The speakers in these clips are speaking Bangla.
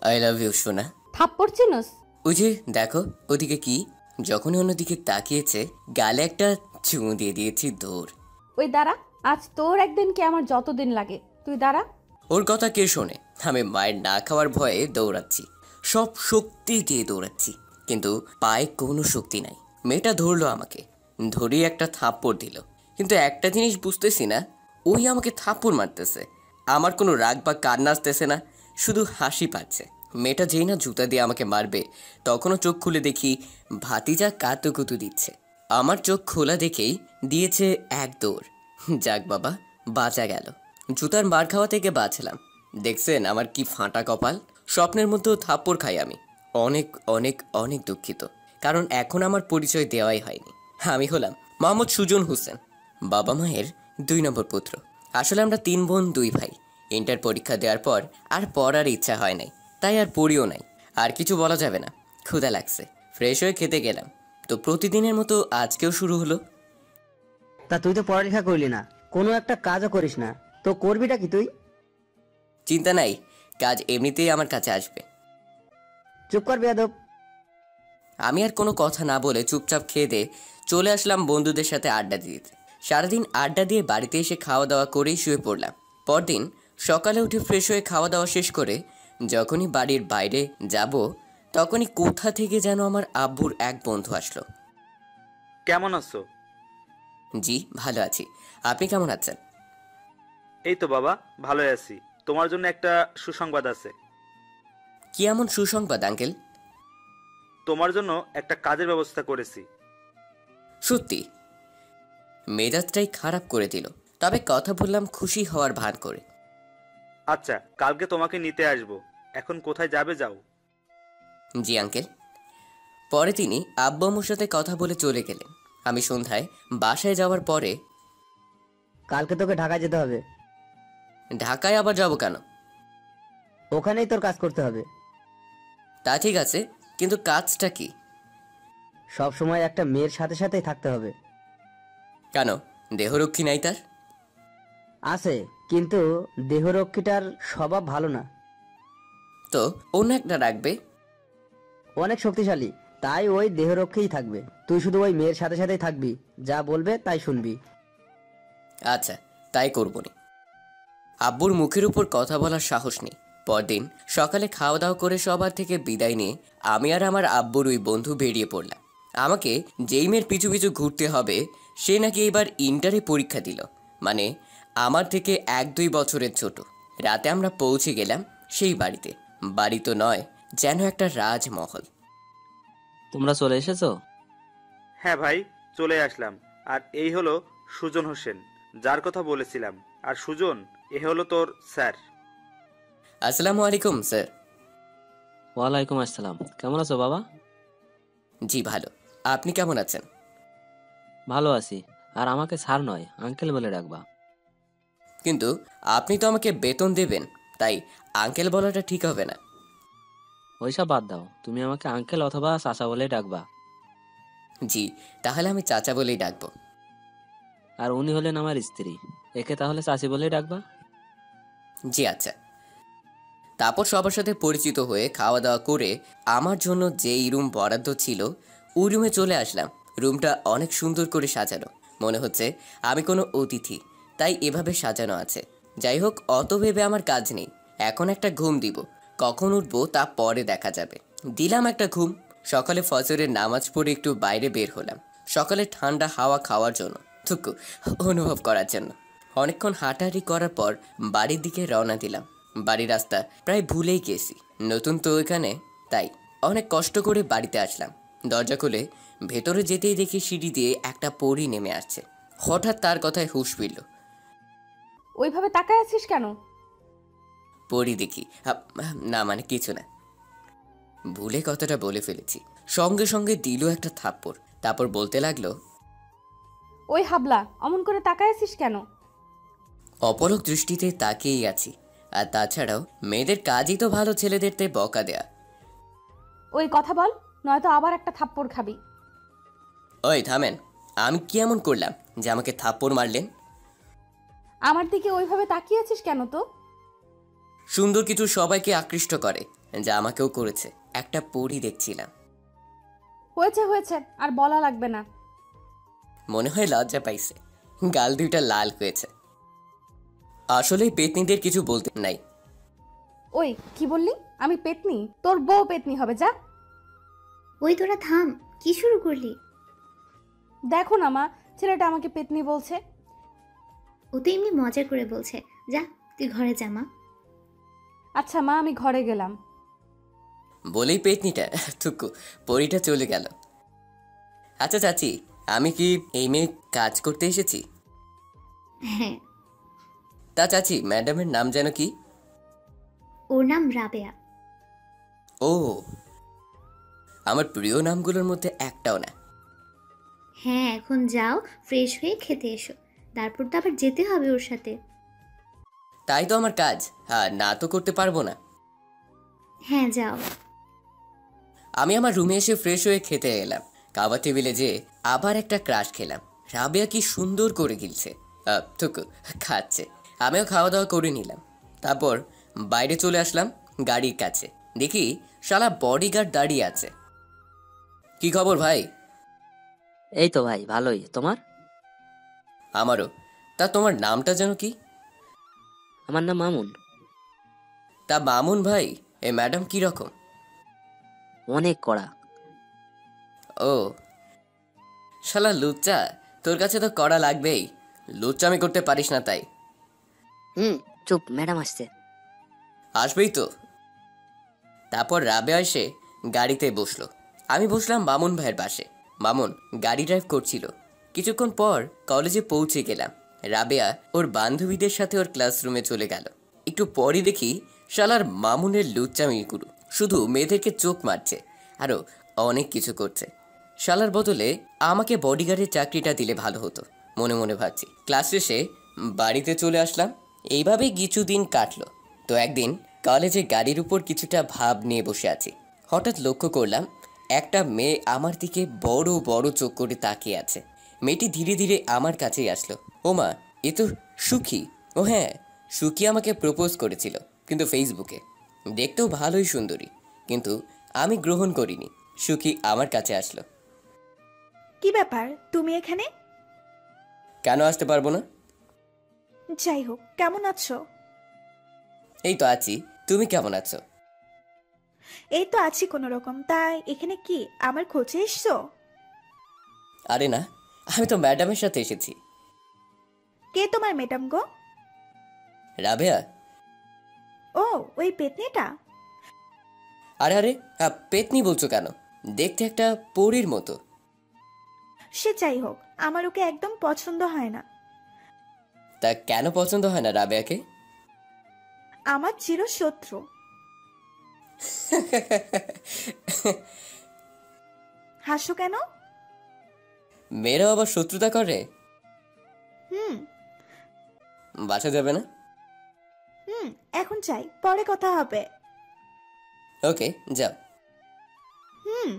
আই লাভ ইউ সোনা। থাপ্পড় চিনোস? ওই যে দেখো ওদিকে কি। যখনই অন্যদিকে তাকিয়েছে গালে একটা চুমু দিয়ে দিয়েছি দৌড়। ওই দাঁড়া, আজ তোর একদিন কি আমার যতদিন লাগে, তুই দাঁড়া। ওর কথা কে শোনে? আমি মায়ের না খাওয়ার ভয়ে দৌড়াচ্ছি, সব শক্তি দিয়ে দৌড়াচ্ছি, কিন্তু পায়ে কোনো শক্তি নাই। মেয়েটা ধরলো আমাকে, ধরিয়ে একটা থাপ্পড় দিল। কিন্তু একটা জিনিস বুঝতেছি না, ওই আমাকে থাপ্পড় মারতেছে, আমার কোনো রাগ বা কান্না আসতেছে না, শুধু হাসি পাচ্ছে। মেয়েটা যেই না জুতা দিয়ে আমাকে মারবে তখনও চোখ খুলে দেখি ভাতিজা কাতুকুতু দিচ্ছে। আমার চোখ খোলা দেখেই দিয়েছে এক দৌড়। যাক বাবা, বাঁচা গেল। জুতার মার খাওয়া থেকে বাঁচলাম। দেখছেন আমার কি ফাঁটা কপাল। স্বপ্নের মধ্যেও থাপ্পড় খাই আমি। অনেক অনেক অনেক দুঃখিত, কারণ এখন আমার পরিচয় দেওয়াই হয়নি। আমি হলাম মোহাম্মদ সুজন হোসেন, বাবা মায়ের 2 নম্বর পুত্র। আসলে আমরা 3 বোন 2 ভাই। ইন্টার পরীক্ষা দেওয়ার পর আর পড়ার ইচ্ছা হয় নাই, তাই আর পড়িও নাই। আর কিছু বলা যাবে না, ক্ষুধা লাগছে, ফ্রেশ হয়ে খেতে গেলাম। তো প্রতিদিনের মতো আজকেও শুরু হলো। তা তুই তো পড়ালেখা করলি না, কোনো একটা কাজও করিস না, তো করবিটা কি তুই? চিন্তা নাই, কাজ এমনিতেই আমার কাছে আসবে। চুপ কর বেয়াদব। আমি আর কোনো কথা না বলে চুপচাপ খেয়ে দিয়ে চলে আসলাম বন্ধুদের সাথে আড্ডা দিতে। সারাদিন আড্ডা দিয়ে বাড়িতে এসে খাওয়া দাওয়া করেই শুয়ে পড়লাম। পরদিন সকালে উঠে ফ্রেশ হয়ে খাওয়া দাওয়া শেষ করে যখনই বাড়ির বাইরে যাব, তখনই কোথা থেকে যেন আমার আব্বুর এক বন্ধু আসলো। কেমন আছো? জি ভালো আছি, আপনি কেমন আছেন? এই তো বাবা, ভালোই আছি। তোমার জন্য একটা সুসংবাদ আছে। কি এমন সুসংবাদ আঙ্কেল? তোমার জন্য একটা কাজের ব্যবস্থা করেছি। সত্যি? মেজাজটাই খারাপ করে দিল, তবে কথা বললাম খুশি হওয়ার ভান করে। আচ্ছা, কালকে তোমাকে নিতে আসবো। এখন কোথায় যাবে যাও। জি আঙ্কেল। পরে তিনি আব্বু আম্মুর সাথে কথা বলে চলে গেলেন। আমি সন্ধ্যায় বাসায় যাওয়ার পরে, কালকে তোকে ঢাকায় যেতে হবে। ঢাকায় আবার যাব কেন? ওখানেই তোর কাজ করতে হবে। তা ঠিক আছে, কিন্তু কাজটা কি? সব সময় একটা মেয়ের সাথে সাথেই থাকতে হবে। কেন, দেহরক্ষী নাই তার? আছে, কিন্তু দেহরক্ষীটার স্বভাব ভালো না। তো অন্য একটা রাখবে। অনেক শক্তিশালী, তাই ওই দেহরক্ষীই থাকবে। তুই শুধু ওই মেয়ের সাথে সাথেই থাকবি, যা বলবে তাই শুনবি। আচ্ছা, তাই করবনি। আব্বুর মুখের উপর কথা বলার সাহস নেই। পরদিন সকালে খাওয়া দাওয়া করে সবার থেকে বিদায় নিয়ে আমি আর আমার আব্বুর ওই বন্ধু বেরিয়ে পড়লাম। আমাকে যেই মেয়ের পিছু পিছু ঘুরতে হবে সে নাকি এবার ইন্টারে পরীক্ষা দিল, মানে আমার থেকে 1-2 বছরের ছোট। রাতে আমরা পৌঁছে গেলাম সেই বাড়িতে। বাড়ি তো নয়, যেন একটা রাজমহল। তোমরা চলে এসেছো? হ্যাঁ ভাই, চলে আসলাম। আর এই হলো সুজন হোসেন, যার কথা বলেছিলাম। আর সুজন, এ হলো তোর স্যার। আসসালামু আলাইকুম স্যার। ওয়ালাইকুম আসসালাম। কেমন আছো বাবা? জি ভালো, আপনি কেমন আছেন? ভালো আছি। আর আমাকে স্যার নয়, আঙ্কেল বলে ডাকবা। কিন্তু আপনি তো আমাকে বেতন দেবেন, তাই আঙ্কেল বলাটা ঠিক হবে না। ওইসব বাদ দাও, তুমি আমাকে আঙ্কেল অথবা চাচা বলে ডাকবা। জি, তাহলে আমি চাচা বলেই ডাকবো। আর উনি হলেন আমার স্ত্রী, একে তাহলে চাচি বলেই ডাকবা। জি আচ্ছা। তারপর সবার সাথে পরিচিত হয়ে খাওয়া দাওয়া করে আমার জন্য যেই রুম বরাদ্দ ছিল ওই রুমে চলে আসলাম। রুমটা অনেক সুন্দর করে সাজানো, মনে হচ্ছে আমি কোনো অতিথি, তাই এভাবে সাজানো আছে। যাই হোক, অত ভেবে আমার কাজ নেই। এখন একটা ঘুম দিব, কখন উঠবো তা পরে দেখা যাবে। দিলাম একটা ঘুম। সকালে ফজরের নামাজ পড়ে একটু বাইরে বের হলাম, সকালে ঠান্ডা হাওয়া খাওয়ার জন্য, থুকু অনুভব করার জন্য। অনেকক্ষণ হাঁটাহাঁটি করার পর বাড়ির দিকে রওনা দিলাম। বাড়ির রাস্তা প্রায় ভুলেই গেছি, নতুন তো এখানে, তাই অনেক কষ্ট করে বাড়িতে আসলাম। দরজা খুলে ভেতরে যেতেই দেখি সিঁড়ি দিয়ে একটা পরী নেমে আসছে। হঠাৎ তার কথায় হুঁশ ফিরল। ওইভাবে তাকায় আছিস কেন? পরী দেখি, না মানে কিছু না, ভুলে কথাটা বলে ফেলেছি। সঙ্গে সঙ্গে দিল একটা থাপ্পড়, তারপর বলতে লাগলো, ওই হাবলা, অমন করে তাকায় আছিস কেন? অপলক দৃষ্টিতে তাকিয়েই আছি। আর তাছাড়াও মেয়েদের কাজই তো ভালো ছেলেদেরতে বকা দেয়া। ওই কথা বল, নয়তো আবার একটা থাপ্পড় খাবি। ওই থামেন, আমি কি এমন করলাম যে আমাকে থাপ্পড় মারলেন? আমার দিকে ওইভাবে তাকিয়ে আছিস কেন তো? সুন্দর কিছু সবাইকে আকৃষ্ট করে, যা আমাকেও করেছে। একটা পরী দেখছিলাম। হয়েছে হয়েছে, আর বলা লাগবে না। মনে হয় লজ্জা পাইছে, গাল দুইটা লাল হয়েছে। আসলে পেতনিদের কিছু বলতে নাই। ওই কি বললি? আমি পেতনি? তোর বউ পেতনি হবে, যা। ওই তোরা থাম, কি শুরু করলি? দেখো না মা, ছেলেটা আমাকে পেতনি বলছে। ও তো এমনি মজা করে বলছে। যা তুই ঘরে যা মা। আচ্ছা মা, আমি ঘরে গেলাম। বলেই পেতনিটা থুকু পরীটা চলে গেল। আচ্ছা চাচি, আমি কি এই মেয়ে কাজ করতে এসেছি? হ্যাঁ, তা চাচি, ম্যাডামের নাম যেন কি? ওর নাম রাবেয়া। ও, আমার প্রিয় নামগুলোর মধ্যে একটাও না। হ্যাঁ, এখন যাও, ফ্রেশ হয়ে খেতে এসো, তারপর তো আবার যেতে হবে ওর সাথে। তাই তো আমার কাজ, হ্যাঁ না তো করতে পারবো না। হ্যাঁ যাও। আমি আমার রুমে এসে ফ্রেশ হয়ে খেতে এলাম। খাবার টেবিলে যেয়ে আবার একটা ক্রাশ খেলাম। রাবেয়া কি সুন্দর করে গিলছে, থুকু খাচ্ছে। আমিও খাওয়া দাওয়া করে নিলাম। তারপর বাইরে চলে আসলাম গাড়ির কাছে। দেখি শালা বডিগার্ড দাঁড়িয়ে আছে। কি খবর ভাই? এই তো ভাই, ভালোই। তোমার? আমারও। তা তোমার নামটা যেন কি? আমার নাম মামুন। তা মামুন ভাই, এই ম্যাডাম কি রকম? অনেক কড়া। ও শালা লুচ্চা, তোর কাছে তো কড়া লাগবেই। লুচ্চামি করতে পারিস না তাই। চুপ, ম্যাডাম আসছে। আসবেই তো। তারপর রাবেয়া এসে গাড়িতে বসলো। আমি বসলাম মামুন ভাইয়ের পাশে। মামুন গাড়ি ড্রাইভ করছিল। কিছুক্ষণ পর কলেজে পৌঁছে গেলাম। রাবেয়া ওর বান্ধবীদের সাথে ওর ক্লাসরুমে চলে গেল। একটু পরই দেখি শালার মামুনের লুচ্চামি গুরু শুধু মেয়েদেরকে চোখ মারছে, আরও অনেক কিছু করছে। শালার বদলে আমাকে বডিগার্ডের চাকরিটা দিলে ভালো হতো, মনে মনে ভাবছি। ক্লাস শেষে বাড়িতে চলে আসলাম। এইভাবেই কিছুদিন কাটলো। তো একদিন কলেজে গাড়ির উপর কিছুটা ভাব নিয়ে বসে আছি। হঠাৎ লক্ষ্য করলাম একটা মেয়ে আমার দিকে বড় বড় চোখ করে তাকিয়ে আছে। মেয়েটি ধীরে ধীরে আমার কাছেই আসলো। ও মা, এ তো সুখী। ও হ্যাঁ, সুখী আমাকে প্রপোজ করেছিল, কিন্তু ফেসবুকে। দেখতেও ভালোই সুন্দরী, কিন্তু আমি গ্রহণ করিনি। সুখী আমার কাছে আসলো। কি ব্যাপার, তুমি এখানে? কেন আসতে পারবো না? যাই হোক, কেমন আছো? এই তো আছি। তুমি কেমন আছো? এই তো আছি কোনো রকম। তাই এখানে কি আমার খোঁজে এসছো? আরে না, আমি তো ম্যাডামের সাথে এসেছি। কে তোমার ম্যাডাম গো? রাবেয়া। ও, ওই পেতনিটা? আরে আরে, পেতনি বলছো কেন? দেখতে একটা পরীর মতো। সে যাই হোক, আমার ওকে একদম পছন্দ হয় না। তা কেন পছন্দ হয় না রাবেয়াকে? আমার চিরশত্রু। হাসো কেন? মেয়েরাও আবার শত্রুতা করে? হুম বাসা যাবে না? হুম এখন চাই, পরে কথা হবে। ওকে, যাও। হুম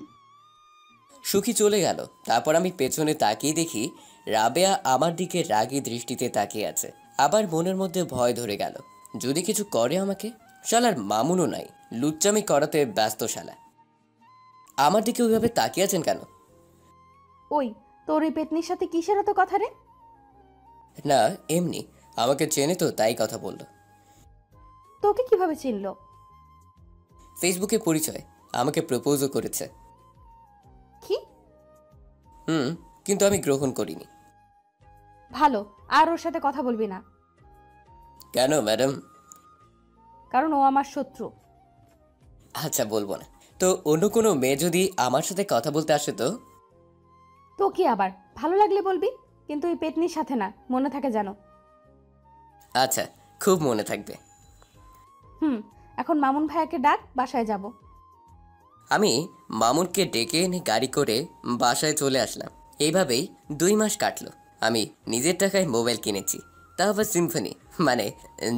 সুখী চলে গেল। তারপর আমি পেছনে তাকিয়ে দেখি রাবেয়া আমার দিকে রাগী দৃষ্টিতে তাকিয়ে আছে। আবার মনের মধ্যে ভয় ধরে গেল, যদি কিছু করে আমাকে। শালার মামুনও নাই, লুচ্চামি করাতে ব্যস্ত শালা। আমার দিকে ওইভাবে তাকিয়ে আছেন কেন? ওই, তোর এই পেতনির সাথে কিসের এত কথা রে? না এমনি, আমাকে চেনে তো তাই কথা বললো। তোকে কিভাবে চিনলো? ফেসবুকে পরিচয়, আমাকে প্রপোজও করেছে। কি? কিন্তু আমি গ্রহণ করিনি। ভালো, আর ওর সাথে কথা বলবি না। কেন ম্যাডাম? কারণ ও আমার শত্রু। আচ্ছা বলবো না। তো অন্য কোনো মেয়ে যদি আমার সাথে কথা বলতে আসে তো? তো কি আবার, ভালো লাগলে বলবি, কিন্তু এই পেতনির সাথে না, মনে থাকে জানো। আচ্ছা, খুব মনে থাকবে। এখন মামুন ভাইয়াকে ডাক, বাসায় যাব। আমি মামুনকে ডেকে এনে গাড়ি করে বাসায় চলে আসলাম। এইভাবেই 2 মাস কাটলো। আমি নিজের টাকায় মোবাইল কিনেছি, তা আবার সিম্ফনি, মানে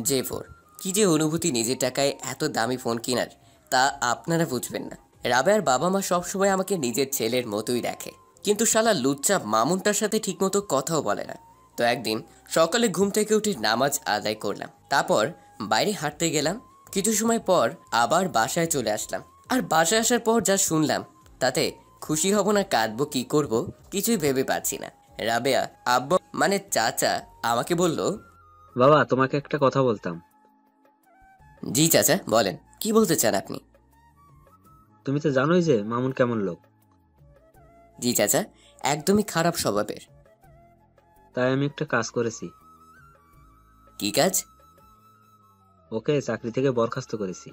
J4। কি যে অনুভূতি নিজের টাকায় এত দামি ফোন কেনার, তা আপনারা বুঝবেন না। রাবেয়ার বাবা মা সবসময় আমাকে নিজের ছেলের মতোই দেখে, কিন্তু শালা লুচ্চা মামুনটার সাথে ঠিকমতো কথাও বলে না। তো একদিন সকালে ঘুম থেকে উঠে নামাজ আদায় করলাম। তারপর বাইরে হাঁটতে গেলাম। কিছু সময় পর আবার বাসায় চলে আসলাম। আর বাসায় আসার পর যা শুনলাম তাতে খুশি হব না কাঁদবো কি করব কিছুই ভেবে পাচ্ছি না। রাবেয়া আব্বা মানে চাচা আমাকে বলল, বাবা তোমাকে একটা কথা বলতাম। জি চাচা বলেন, কি বলতে চান আপনি? তুমি তো জানোই যে মামুন কেমন লোক। জি চাচা, একদমই খারাপ স্বভাবের। তাই আমি একটা কাজ করেছি, কি কাজ? ওকে চাকরি থেকে বরখাস্ত করেছি।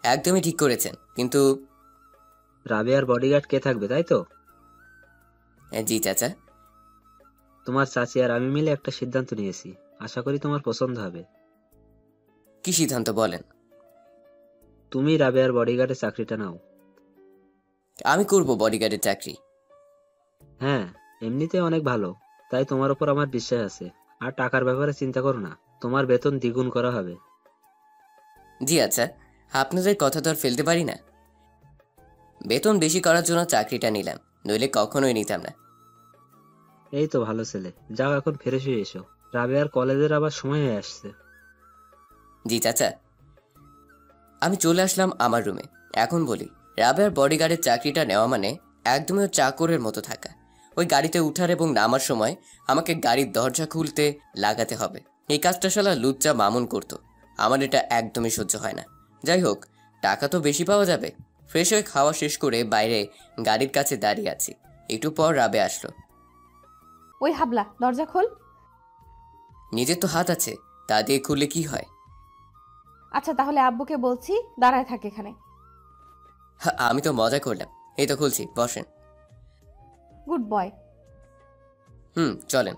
একদমই ঠিক করেছেন, কিন্তু রাবেয়ার বডিগার্ড কে থাকবে তাই তো? জি চাচা। তোমার চাচি আর আমি মিলে একটা সিদ্ধান্ত নিয়েছি, আশা করি তোমার পছন্দ হবে। কি সিদ্ধান্ত বলেন? তুমি রাবেয়ার বডিগার্ডের চাকরিটা নাও। আমি করব বডিগার্ডের চাকরি। হ্যাঁ, এমনিতে অনেক ভালো, তাই তোমার উপর আমার বিশ্বাস আছে। আর টাকার ব্যাপারে চিন্তা করো না, তোমার বেতন দ্বিগুণ করা হবে। জি আচ্ছা, আপনাদের কথা তো আর ফেলতে পারি না। বেতন বেশি করার জন্য চাকরিটা নিলাম, নইলে কখনোই নিতাম না। এই তো ভালো ছেলে, যাও এখন ফ্রেশ হয়ে এসো, রাবেয়ার কলেজের আবার সময় হয়ে আসছে। জি চাচা। আমি চলে আসলাম আমার রুমে। এখন বলি, রাবেয়ার বডিগার্ডের চাকরিটা নেওয়া মানে একদমই ওর চাকরের মতো থাকা। ওই গাড়িতে উঠার এবং নামার সময় আমাকে গাড়ির দরজা খুলতে লাগাতে হবে। এই কাজটা শালা লুচ্চা মামুন করতো। আমার এটা একদমই সহ্য হয় না। যাই হোক, টাকা তো বেশি পাওয়া যাবে। ফ্রেশ হয়ে খাওয়া শেষ করে বাইরে গাড়ির কাছে দাঁড়িয়ে আছি। একটু পর রাবে আসলো। ওই হাবলা, দরজা খোল। নিজের তো হাত আছে, তা দিয়ে খুললে কি হয়? আচ্ছা তাহলে আব্বুকে বলছি দাঁড়ায় থাক এখানে। আমি তো মজা করলাম। এই তো খুলছি, বসেন। Good boy. চলেন।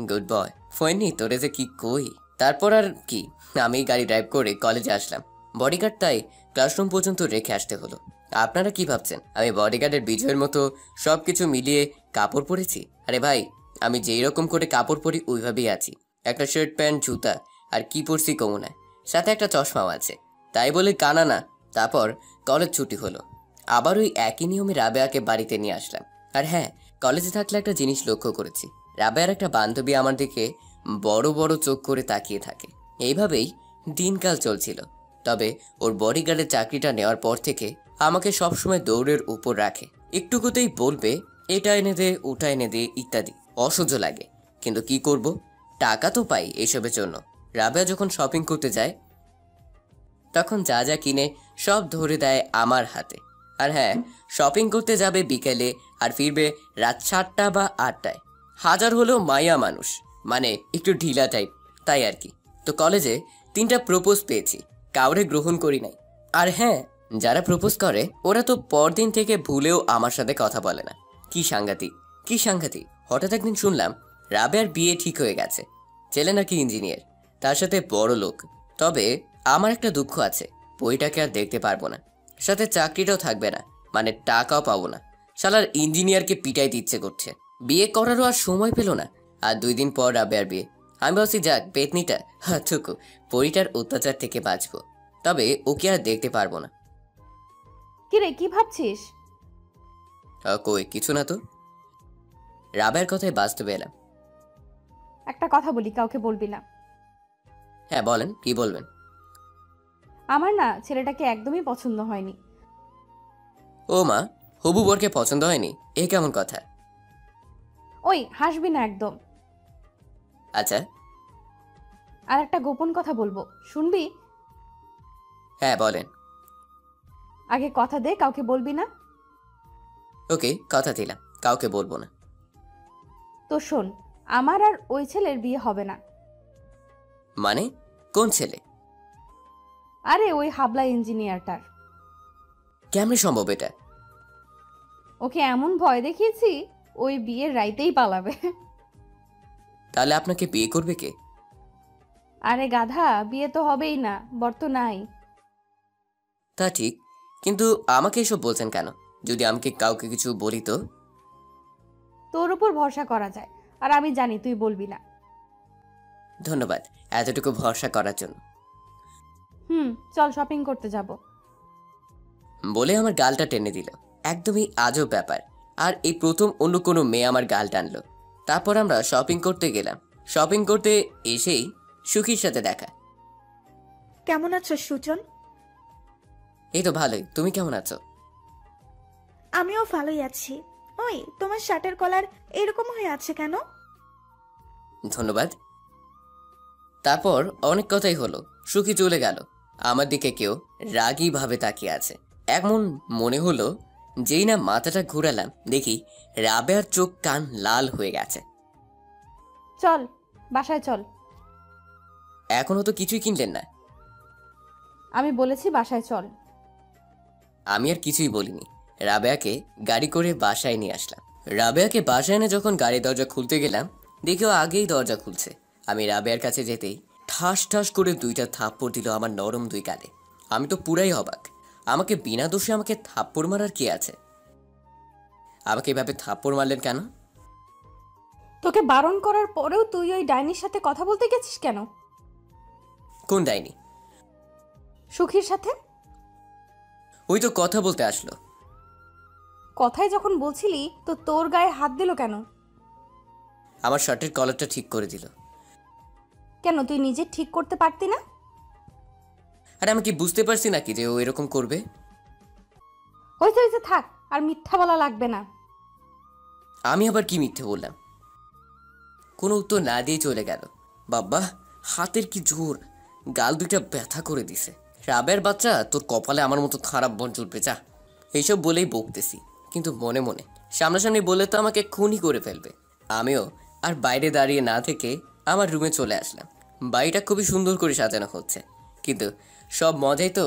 গুড বয়। ফোননি তোরে যে কি কই। তারপর আর কি, আমি গাড়ি ড্রাইভ করে কলেজে আসলাম। বডিগার্ড তাই ক্লাসরুম পর্যন্ত রেখে আসতে হলো। আপনারা কি ভাবছেন আমি বডিগার্ডের বিজয়ের মতো সবকিছু মিলিয়ে কাপড় পরেছি? আরে ভাই, আমি যেই রকম করে কাপড় পরি ওইভাবেই আছি। একটা শার্ট প্যান্ট জুতা আর কি পরছি কমুনায়, সাথে একটা চশমাও আছে। তাই বলে কানা না। তারপর কলেজ ছুটি হলো। আবার ওই একই নিয়মে রাবেয়াকে বাড়িতে নিয়ে আসলাম। আর হ্যাঁ, কলেজে থাকলে একটা জিনিস লক্ষ্য করেছি, রাবেয়ার একটা বান্ধবী আমার দিকে বড় বড় চোখ করে তাকিয়ে থাকে। এইভাবেই দিনকাল চলছিল। তবে ওর বডিগার্ডের চাকরিটা নেওয়ার পর থেকে আমাকে সবসময় দৌড়ের উপর রাখে। একটুকুতেই বলবে এটা এনে দে, ওটা এনে দে ইত্যাদি। অসহ্য লাগে, কিন্তু কি করব, টাকা তো পাই এসবের জন্য। রাবেয়া যখন শপিং করতে যায় তখন যা যা কিনে সব ধরে দেয় আমার হাতে। আর হ্যাঁ, শপিং করতে যাবে বিকেলে আর ফিরবে রাত 7টা বা 8টায়। হাজার হলেও মায়া মানুষ, মানে একটু ঢিলা টাইপ, তাই আর কি। তো কলেজে 3টা প্রপোজ পেয়েছি, কাউরে গ্রহণ করি নাই। আর হ্যাঁ, যারা প্রপোজ করে ওরা তো পরদিন থেকে ভুলেও আমার সাথে কথা বলে না। কি সাংঘাতিক, কি সাংঘাতিক। হঠাৎ একদিন শুনলাম রাবেয়ার বিয়ে ঠিক হয়ে গেছে। ছেলে নাকি ইঞ্জিনিয়ার, তার সাথে বড় লোক। তবে আমার একটা দুঃখ আছে, বইটাকে আর দেখতে পারবো না, সাথে চাকরিটাও থাকবে না, মানে টাকাও পাবো না। শালার ইঞ্জিনিয়ারকে পিটাইতে ইচ্ছে করছে। বিয়ে করারও আর সময় পেল না। আর 2 দিন পর রাবেয়ার বিয়ে। আমি ভাবছি যাক পেতনিটা থুকু পরিটার অত্যাচার থেকে বাঁচবো। তবে ওকে আর দেখতে পারবো না। কিরে কি ভাবছিস? কই কিছু না তো। রাবেয়ার কথায় বাস্তবে এলাম। একটা কথা বলি, কাউকে বলবি না। হ্যাঁ বলেন, কি বলবেন? আমার না ছেলেটাকে একদমই পছন্দ হয়নি। ও মা, হবু বরকে পছন্দ হয়নি? এ কেমন কথা? ওই হাসবি না একদম। আচ্ছা। আর একটা গোপন কথা বলবো, শুনবি? হ্যাঁ বলেন। আগে কথা দে, কাউকে বলবি না। ওকে, কথা দিলাম, কাউকে বলবো না। তো শোন, আমার আর ওই ছেলের বিয়ে হবে না। মানে কোন ছেলে? আরে ওই হাবলা ইঞ্জিনিয়ারটার। কেমনে সম্ভব এটা? ওকে এমন ভয় দেখিয়েছি, ওই বিয়ের রাইতেই পালাবে। তাহলে আপনাকে বিয়ে করবে কে? আরে গাধা, বিয়ে তো হবেই না, বর তো নাই। তা ঠিক, কিন্তু আমাকে এসব বলছেন কেন? যদি আমাকে কাউকে কিছু বলি তো? তোর উপর ভরসা করা যায়, আর আমি জানি তুই বলবি না। ধন্যবাদ এতটুকু ভরসা করার জন্য। চল শপিং করতে যাব। বলে আমার গালটা টেনে দিল। একদমই আজব ব্যাপার। আর এই প্রথম অন্য কোনো মেয়ে আমার গাল টানলো। তারপর আমরা শপিং করতে গেলাম। শপিং করতে এসেই সুখীর সাথে দেখা। কেমন আছো সুজন? এই তো ভালোই, তুমি কেমন আছো? আমিও ভালোই আছি। ওই তোমার শার্টের কলার এরকম হয়ে আছে কেন? ধন্যবাদ। তারপর অনেক কথাই হলো, সুখী চলে গেল। আমার দিকে কেউ রাগী ভাবে তাকিয়ে আছে। এমন মনে হলো যেই না মাথাটা ঘুরালাম, দেখি রাবেয়ার চোখ কান লাল হয়ে গেছে। চল বাসায় চল। এখনো তো কিছুই কিনলেন না। আমি বলেছি বাসায় চল। আমি আর কিছুই বলিনি, রাবেয়াকে গাড়ি করে বাসায় নিয়ে আসলাম। রাবেয়াকে বাসায় এনে যখন গাড়ির দরজা খুলতে গেলাম, দেখেও আগেই দরজা খুলছে। আমি রাবেয়ার কাছে যেতেই ঠাস ঠাস করে 2টা থাপ্পড় দিল আমার নরম 2 গালে। আমি তো পুরাই অবাক। আমাকে বিনা দোষে আমাকে থাপ্পড় মারার কি আছে? আমাকে এভাবে থাপ্পড় মারলেন কেন? তোকে বারণ করার পরেও তুই ওই ডাইনির সাথে কথা বলতে গেছিস কেন? কোন ডাইনি? সুখীর সাথে। ওই তো কথা বলতে আসলো। কথাই যখন বলছিলি তো তোর গায়ে হাত দিল কেন? আমার শার্টের কলারটা ঠিক করে দিল। কেন তুই নিজে ঠিক করতে পারতি না? আর আমি কি বুঝতে পারছি নাকি যে ও এরকম করবে? হয়েছে হয়েছে, থাক আর মিথ্যা বলা লাগবে না। আমি আবার কি মিথ্যে বললাম? কোনো উত্তর না দিয়ে চলে গেল। বাবা, হাতের কি জোর! গাল 2টা ব্যথা করে দিছে। রাবের বাচ্চা, তোর কপালে আমার মতো খারাপ বন জুটবে যা। এইসব বলেই বকতেছি, কিন্তু মনে মনে সামনাসামনি বললে তো আমাকে খুনই করে ফেলবে। আমিও আর বাইরে দাঁড়িয়ে না থেকে আমার রুমে চলে আসলাম। বাড়িটা খুবই সুন্দর করে সাজানো হচ্ছে, কিন্তু সব মজাই তো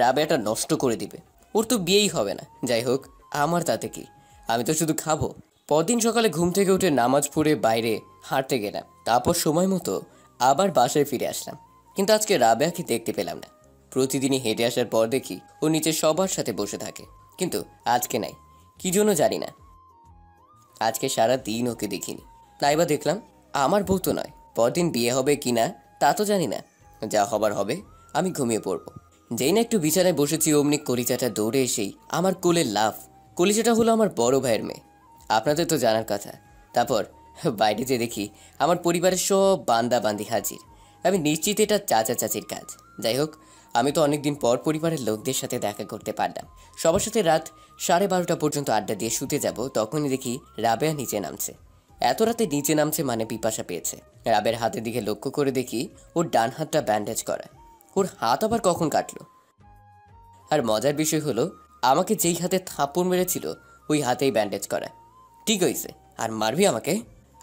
রাবেয়াটা নষ্ট করে দিবে। ওর তো বিয়েই হবে না। যাই হোক, আমার তাতে কি, আমি তো শুধু খাবো। পরদিন সকালে ঘুম থেকে উঠে নামাজ পড়ে বাইরে হাঁটতে গেলাম। তারপর সময় মতো আবার বাসায় ফিরে আসলাম, কিন্তু আজকে রাবেয়াকে দেখতে পেলাম না। প্রতিদিনই হেঁটে আসার পর দেখি ও নিচে সবার সাথে বসে থাকে, কিন্তু আজকে নাই, কি জন্য জানি না। আজকে সারা দিন ওকে দেখিনি, তাই বা দেখলাম। আমার বউ তো নয়, পরদিন বিয়ে হবে কি না তা তো জানি না। যা হবার হবে, আমি ঘুমিয়ে পড়বো। যেই না একটু বিছানায় বসেছি, অমনি কলিজাটা দৌড়ে এসেই আমার কোলে লাফ। কলিজাটা হলো আমার বড় ভাইয়ের মেয়ে, আপনাদের তো জানার কথা। তারপর বাইরে যে দেখি আমার পরিবারের সব বান্দা বান্দি হাজির। আমি নিশ্চিত এটা চাচা চাচির কাজ। যাই হোক, আমি তো অনেকদিন পর পরিবারের লোকদের সাথে দেখা করতে পারলাম। সবার সাথে রাত 12:30 পর্যন্ত আড্ডা দিয়ে শুতে যাব, তখনই দেখি রাবেয়া নিচে নামছে। এত রাতে নিচে নামছে মানে পিপাসা পেয়েছে। রাবের হাতের দিকে লক্ষ্য করে দেখি ওর ডান হাতটা ব্যান্ডেজ করা। ওর হাত আবার কখন কাটলো? আর মজার বিষয় হলো, আমাকে যেই হাতে থাপ্পড় মেরেছিল ওই হাতেই ব্যান্ডেজ করা। ঠিক হয়েছে, আর মারবি আমাকে?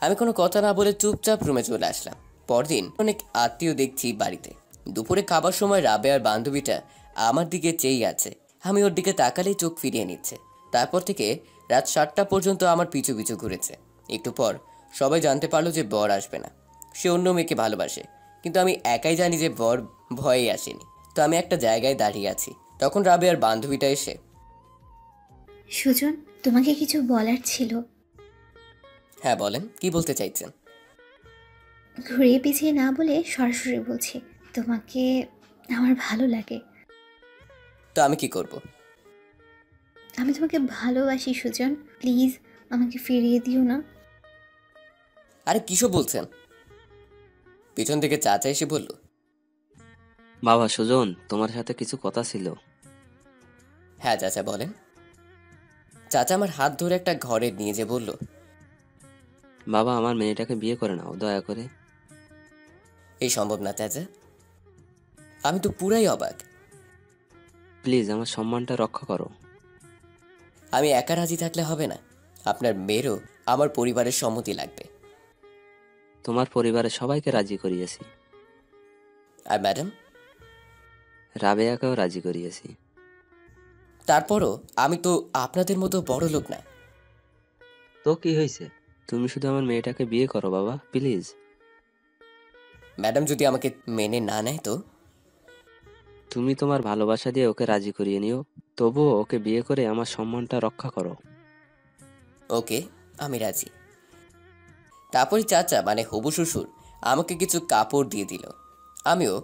আমি কোনো কথা না বলে চুপচাপ রুমে চলে আসলাম। পরদিন অনেক আত্মীয় দেখছি বাড়িতে। দুপুরে খাবার সময় রাবেয়ার বান্ধবীটা আমার দিকে চেয়েই আছে। আমি ওর দিকে তাকালেই চোখ ফিরিয়ে নিচ্ছে। তারপর থেকে রাত 7টা পর্যন্ত আমার পিছু পিছু ঘুরেছে। একটু পর সবাই জানতে পারলো যে বর আসবে না, সে অন্য মেয়েকে ভালোবাসে। কিন্তু আমি একাই জানি যে বর ভয়েই আসেনি। তো আমি একটা জায়গায় দাঁড়িয়ে আছি, তখন রাবেয়ার বান্ধবীটা এসে, সুজন, তোমাকে কিছু বলার ছিল। হ্যাঁ বলেন, কি বলতে চাইছেন? ঘুরিয়ে পিছিয়ে না বলে সরাসরি বলছি, তোমাকে আমার ভালো লাগে। তো আমি কি করব? আমি তোমাকে ভালোবাসি সুজন, প্লিজ আমাকে ফিরিয়ে দিও না। আরে কিসব বলছেন? পিছন থেকে চাচা এসে বলল, বাবা সুজন, তোমার সাথে কিছু কথা ছিল। হ্যাঁ চাচা বলেন। চাচা আমার হাত ধরে একটা ঘরে নিয়ে যে বলল, বাবা, আমার মেয়েটাকে বিয়ে করে নাও দয়া করে। এই সম্ভব না চাচা। আমি তো পুরাই অবাক। প্লিজ আমার সম্মানটা রক্ষা করো। আমি একা রাজি থাকলে হবে না, আপনার মেয়েরও আমার পরিবারের সম্মতি লাগবে। তোমার পরিবারের সবাইকে রাজি করিয়েছি, আর ম্যাডাম? রাবেয়াকেও রাজি করিয়েছি। তারপরও আমি তো আপনাদের মতো বড় লোক না। তো কি হয়েছে? তুমি শুধু আমার মেয়েটাকে বিয়ে করো বাবা, প্লিজ। ম্যাডাম যদি আমাকে মেনে না নেয় তো? তুমি তোমার ভালোবাসা দিয়ে ওকে রাজি করিয়ে নিও, তবুও ওকে বিয়ে করে আমার সম্মানটা রক্ষা করো। ওকে, আমি রাজি। তারপরে চাচা মানে হবু শ্বশুর আমাকে কিছু কাপড় দিয়ে দিল। আমিও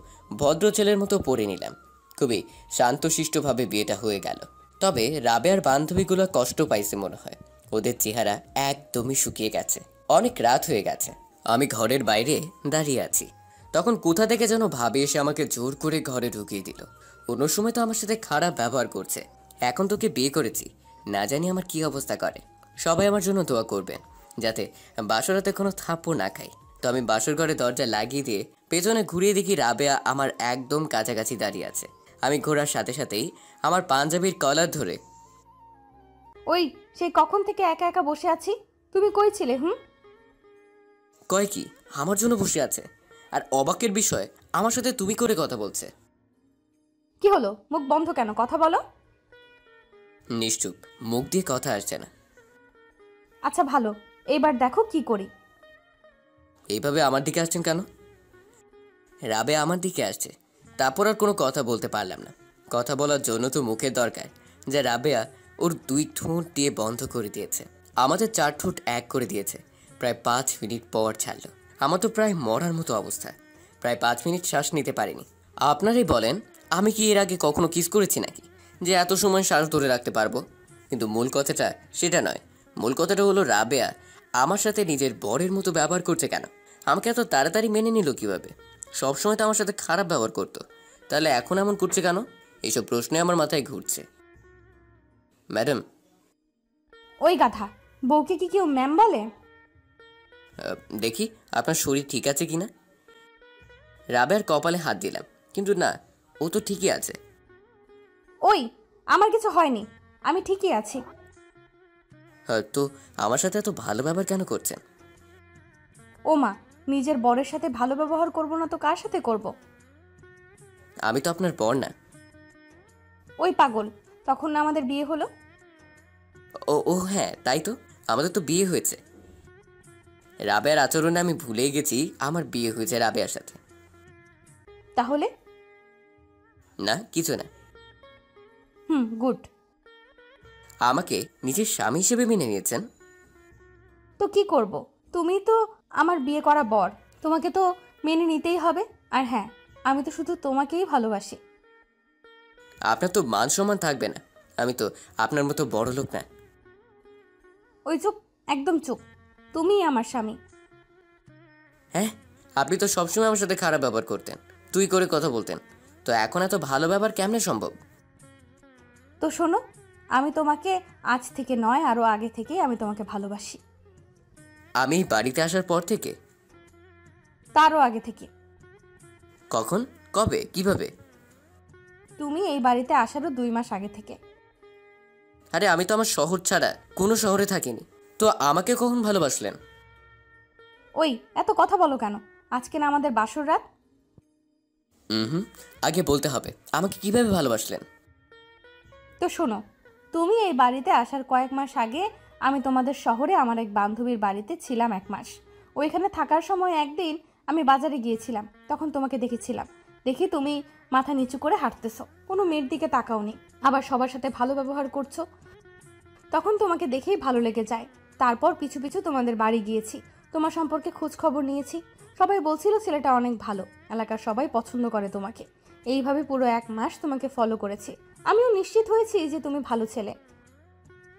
ভদ্র ছেলের মতো পরে নিলাম। খুবই শান্তশিষ্টভাবে বিয়েটা হয়ে গেল। তবে রাবেয়ার বান্ধবীগুলো কষ্ট পাইছে মনে হয়। ওদের চেহারা একদমই শুকিয়ে গেছে। অনেক রাত হয়ে গেছে। আমি ঘরের বাইরে দাঁড়িয়ে আছি। তখন কোথা থেকে যেন ভাবি এসে আমাকে জোর করে ঘরে ঢুকিয়ে দিল। অন্য সময় তো আমার সাথে খারাপ ব্যবহার করছে, এখন তোকে বিয়ে করেছি, না জানি আমার কি অবস্থা করে। সবাই আমার জন্য দোয়া করবেন যাতে বাসরাতে কোনো থাপ্পড় না খাই। তো আমি বাসর ঘরে দরজা লাগিয়ে দিয়ে পেছনে ঘুরিয়ে দেখি রাবেয়া আমার একদম কাছাকাছি দাঁড়িয়ে আছে। আমি ঘোরার সাথে সাথেই আমার পাঞ্জাবির কলার ধরে, ওই সেই কখন থেকে একা একা বসে আছি, তুমি কই ছিলে? কয় কি আমার জন্য বসে আছে? আর অবাকের বিষয়, আমার সাথে তুমি করে কথা বলছে। কি হলো, মুখ বন্ধ কেন, কথা বলো। নিশ্চুপ, মুখ দিয়ে কথা আসছে না। আচ্ছা ভালো, এইবার দেখো কি করি। এইভাবে আমার দিকে আসছেন কেন? রাবে আমার দিকে আসছে, তারপর আর কোনো কথা বলতে পারলাম না। কথা বলার জন্য তো মুখের দরকার, যা রাবেয়া ওর 2 ঠোঁট দিয়ে বন্ধ করে দিয়েছে। আমাদের 4 ঠোঁট এক করে দিয়েছে। প্রায় 5 মিনিট পর ছাড়লো। আমার তো প্রায় মরার মতো অবস্থা, প্রায় 5 মিনিট শ্বাস নিতে পারিনি। আপনারাই বলেন, আমি কি এর আগে কখনো কিস করেছি নাকি যে এত সময় শ্বাস ধরে রাখতে পারবো? কিন্তু মূল কথাটা সেটা নয়। মূল কথাটা হলো রাবেয়া আমার সাথে নিজের বরের মতো ব্যবহার করছে কেন? আমাকে এত তাড়াতাড়ি মেনে নিল কিভাবে? সবসময় তো আমার সাথে খারাপ ব্যবহার করতো, তাহলে এখন এমন করছে কেন? এইসব প্রশ্নে আমার মাথায় ঘুরছে। ম্যাডাম, ওই গাধা, বউকে কি কেউ ম্যাম বলে? দেখি আপনার শরীর ঠিক আছে কিনা। রাবেয়ার কপালে হাত দিলাম, কিন্তু না, ও তো ঠিকই আছে। ওই, আমার কিছু হয়নি, আমি ঠিকই আছি। তো আমার সাথে এত ভালো ব্যবহার কেন করছেন? ও মা, নিজের বরের সাথে ভালো ব্যবহার করব না তো কার সাথে করব? আমি তো আপনার বর না। ওই পাগল, তখন না আমাদের বিয়ে হলো? ও ও হ্যাঁ, তাই তো, আমাদের তো বিয়ে হয়েছে। রাবেয়ার আচরণে আমি ভুলেই গেছি আমার বিয়ে হয়েছে রাবেয়ার সাথে। তাহলে? না, কিছু না। গুড। আমাকে নিজের স্বামী হিসেবে মেনে নিয়েছেন। তো কি করব, তুমি তো আমার বিয়ে করা বর, তোমাকে তো মেনে নিতেই হবে। আর হ্যাঁ, আমি তো শুধু তোমাকেই ভালোবাসি। আপনার তো মান সম্মান থাকবে না, আমি তো আপনার মতো বড় লোক না। ওই চুপ, একদম চুপ, তুমিই আমার স্বামী। হ্যাঁ, আপনি তো সবসময় আমার সাথে খারাপ ব্যবহার করতেন, তুই করে কথা বলতেন, তো এখন এত ভালো ব্যবহার কেমনে সম্ভব? তো শোনো, আমি তোমাকে আজ থেকে নয়, আরো আগে থেকেই আমি তোমাকে ভালোবাসি। আমি বাড়িতে আসার পর থেকে? তারও আগে থেকে। কখন, কবে, কিভাবে? তুমি এই বাড়িতে আসারও 2 মাস আগে থেকে। আরে আমি তো আমার শহর ছাড়া কোনো শহরে থাকিনি, তো আমাকে কখন ভালোবাসলেন? ওই, এত কথা বলো কেন? আজকে না আমাদের বাসর রাত? হুম, আগে বলতে হবে আমাকে কিভাবে ভালোবাসলেন। তো শোনো, তুমি এই বাড়িতে আসার কয়েক মাস আগে আমি তোমাদের শহরে আমার এক বান্ধবীর বাড়িতে ছিলাম 1 মাস। ওইখানে থাকার সময় একদিন আমি বাজারে গিয়েছিলাম, তখন তোমাকে দেখেছিলাম। দেখি তুমি মাথা নিচু করে হাঁটতেছো, কোনো মেয়ের দিকে তাকাওনি, আবার সবার সাথে ভালো ব্যবহার করছো। তখন তোমাকে দেখেই ভালো লেগে যায়। তারপর পিছু পিছু তোমাদের বাড়ি গিয়েছি, তোমার সম্পর্কে খোঁজ খবর নিয়েছি। সবাই বলছিল ছেলেটা অনেক ভালো, এলাকার সবাই পছন্দ করে তোমাকে। এইভাবে পুরো 1 মাস তোমাকে ফলো করেছি। আমিও নিশ্চিত হয়েছি যে তুমি ভালো ছেলে।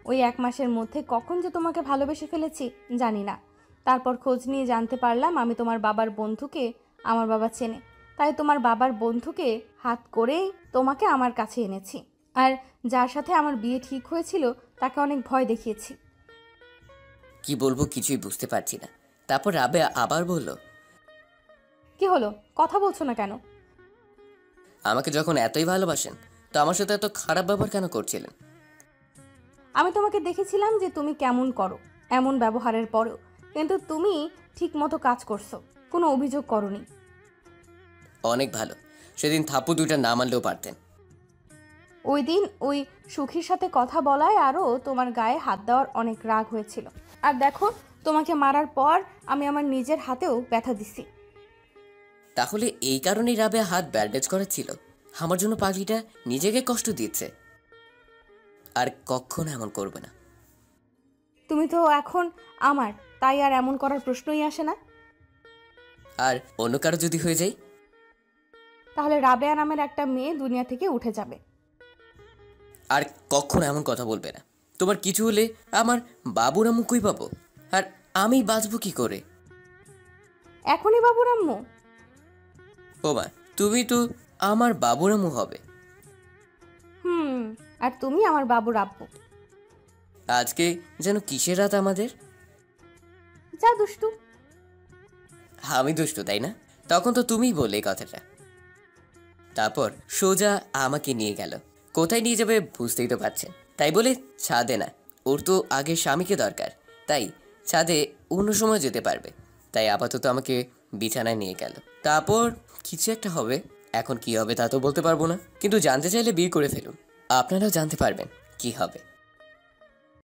ওই 1 মাসের মধ্যে কখন যে তোমাকে ভালোবেসে ফেলেছি জানি না। তারপর খোঁজ নিয়ে জানতে পারলাম আমি তোমার বাবার বন্ধুকে আমার বাবা চেনে, তাই তোমার বাবার বন্ধুকে হাত করেই তোমাকে আমার কাছে এনেছি। আর যার সাথে আমার বিয়ে ঠিক হয়েছিল তাকে অনেক ভয় দেখিয়েছি। কি বলবো কিছুই বুঝতে পারছি না। তারপর রাবেয়া আবার বলল, কি হলো, কথা বলছো না কেন? আমাকে যখন এতই ভালোবাসেন তো আমার সাথে এত খারাপ ব্যবহার কেন করছিলেন? আমি তোমাকে দেখেছিলাম যে তুমি কেমন করো এমন ব্যবহারের পরেও, কিন্তু তুমি ঠিক মতো কাজ করছো, কোনো অভিযোগ করনি। অনেক ভালো, সেদিন থাপ্পু 2টা না মানলেও পারতেন। ওই দিন ওই সুখীর সাথে কথা বলায় আরও তোমার গায়ে হাত দেওয়ার অনেক রাগ হয়েছিল। আর দেখো, তোমাকে মারার পর আমি আমার নিজের হাতেও ব্যথা দিছি। তাহলে এই কারণেই রাবেয়া হাত ব্যান্ডেজ করা ছিল? আমার জন্য পাগলিটা নিজেকে কষ্ট দিচ্ছে। আর কখনো এমন করবে না। তুমি তো এখন আমার, তাই আর এমন করার প্রশ্নই আসে না। আর অন্য কারো যদি হয়ে যায়? তাহলে রাবেয়া নামের একটা মেয়ে দুনিয়া থেকে উঠে যাবে। আর কখনো এমন কথা বলবে না। তোমার কিছু হলে আমার বাবুর আম্মু কই পাবো? আর আমি বাঁচবো কি করে? এখনই বাবুর আম্মু? ও মা, তুমি তো আমার বাবুরামু হবে। হুম, আর তুমি আমার বাবুর আব্বু। আজকে যেন কিসের রাত আমাদের? যা দুষ্টু। আমি দুষ্টু তাই না? তখন তো তুমিই বললে এই কথাটা। তারপর সোজা আমাকে নিয়ে গেল। কোথায় নিয়ে যাবে বুঝতেই তো পারছেন। তাই বলে ছাদে না, ওর তো আগে স্বামীকে দরকার, তাই ছাদে অন্য সময় যেতে পারবে। তাই আপাতত আমাকে বিছানায় নিয়ে গেল। তারপর কিছু একটা হবে, এখন কি হবে তা তো বলতে পারবো না, কিন্তু জানতে চাইলে বিয়ে করে ফেলুন, আপনারাও জানতে পারবেন কি হবে।